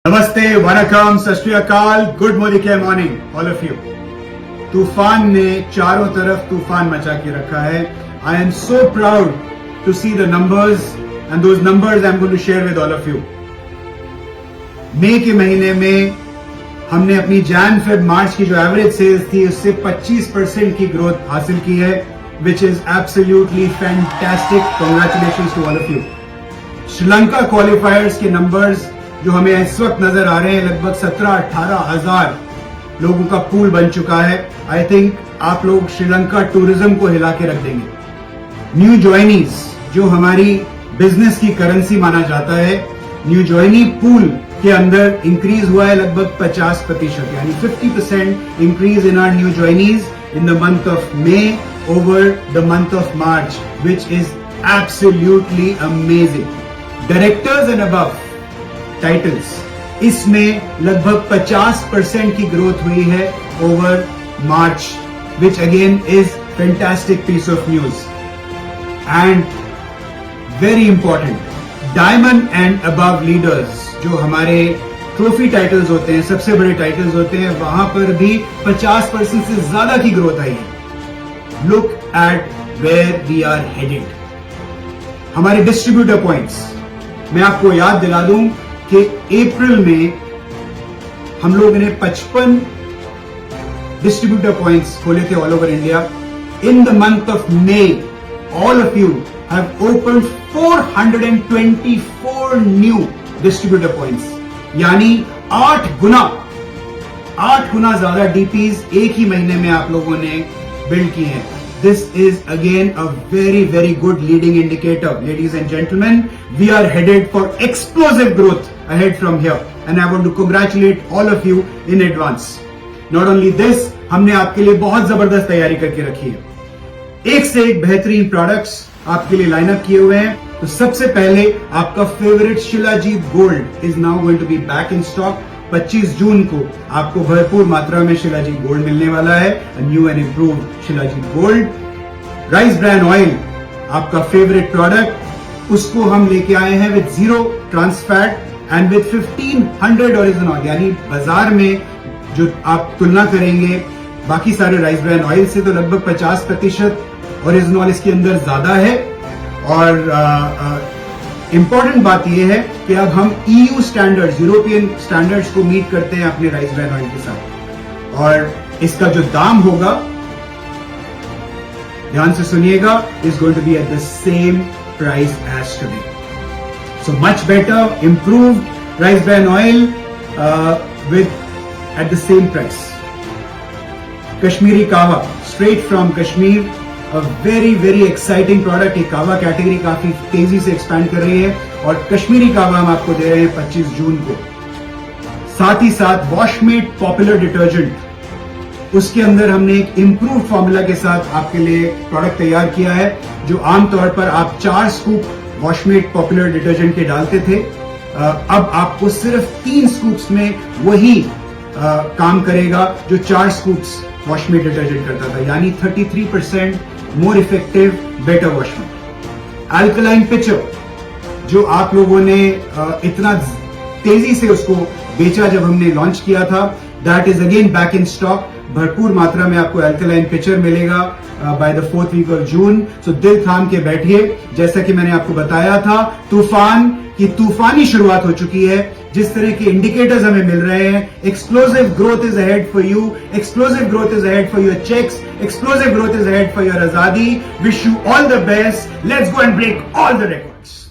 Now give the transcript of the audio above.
नमस्ते, वनकम, सत श्री अकाल, good morning all of you. तूफान ने चारों तरफ तूफान मचा के रखा है। I am so proud to see the numbers and those numbers I am going to share with all of you. मई के महीने में हमने अपनी जैन फेब मार्च की जो एवरेज सेल्स थी उससे 25% की ग्रोथ हासिल की है, which is absolutely fantastic. Congratulations to all of you. Sri Lanka qualifiers के नंबर्स जो हमें इस वक्त नजर आ रहे हैं, लगभग 17-18 हजार लोगों का पूल बन चुका है। आई थिंक आप लोग श्रीलंका टूरिज्म को हिला के रख देंगे। न्यू ज्वाइनीज जो हमारी बिजनेस की करेंसी माना जाता है, न्यू ज्वाइनी पूल के अंदर इंक्रीज हुआ है लगभग 50%, यानी 50% increase in our new joinees in the month of May over the month of March, which is absolutely amazing. Directors and above titles, इसमें लगभग 50% की ग्रोथ हुई है over March, which again is fantastic piece of news. And very important, diamond and above leaders जो हमारे trophy titles होते हैं, सबसे बड़े टाइटल्स होते हैं, वहां पर भी 50% से ज्यादा की ग्रोथ आई है। Look at where we are headed. हमारे डिस्ट्रीब्यूटर पॉइंट्स, मैं आपको याद दिला दूं कि अप्रैल में हम लोगों ने 55 डिस्ट्रीब्यूटर पॉइंट्स खोले थे all over India. In the month of may all of you have open 424 new distributor points, यानी 8 गुना ज्यादा डीपीज एक ही महीने में आप लोगों ने बिल्ड की हैं। This is again a very, very good leading indicator. Ladies and gentlemen, we are headed for explosive growth ahead from here. And I want to congratulate all of you in advance. Not only this, हमने आपके लिए बहुत जबरदस्त तैयारी करके रखी है। एक से एक बेहतरीन प्रोडक्ट्स आपके लिए लाइनअप किए हुए हैं। तो सबसे पहले आपका favourite Shilajit gold is now going to be back in stock. 25 जून को आपको भरपूर मात्रा में शिलाजीत गोल्ड मिलने वाला है, new and improved Shilajit gold. Rice bran oil, आपका फेवरेट प्रोडक्ट, उसको हम लेके आए हैं with 0 trans fat and with 1500 origin oil, यानी बाजार में जो आप तुलना करेंगे बाकी सारे राइस ब्रान ऑयल से तो लगभग 50% ओरिजिन ऑयल इसके अंदर ज्यादा है। और इंपॉर्टेंट बात यह है कि अब हम EU स्टैंडर्ड्स, यूरोपियन स्टैंडर्ड्स को मीट करते हैं अपने राइस ब्रान ऑयल के साथ। और इसका जो दाम होगा, ध्यान से सुनिएगा, is going to be at the same price as today. So much better improved rice bran oil with at the same price. Kashmiri kahwa, straight from Kashmir, a very very exciting product. ये कावा कैटेगरी काफी तेजी से एक्सपैंड कर रही है और कश्मीरी कावा हम आपको दे रहे हैं 25 जून को। साथ ही साथ वॉशमेट पॉपुलर डिटर्जेंट, उसके अंदर हमने एक इंप्रूव फॉर्मूला के साथ आपके लिए प्रोडक्ट तैयार किया है, जो आमतौर पर आप 4 स्कूप वॉशमेट पॉपुलर डिटर्जेंट के डालते थे, अब आपको सिर्फ 3 स्कूप्स में वही काम करेगा जो 4 स्कूप्स वॉशमेट डिटर्जेंट करता था, यानी 33% more effective, better washmate. Alkaline pitcher, जो आप लोगों ने इतना तेजी से उसको बेचा जब हमने लॉन्च किया था, that is again back in stock. भरपूर मात्रा में आपको अल्कलाइन पिचर मिलेगा by the 4th week of June. So दिल थाम के बैठिए। जैसा कि मैंने आपको बताया था, तूफान की तूफानी शुरुआत हो चुकी है। जिस तरह के इंडिकेटर्स हमें मिल रहे हैं, explosive growth is ahead for you, explosive growth is ahead for your checks, explosive growth is ahead for your आजादी। Wish you all the best. Let's go and break all the records.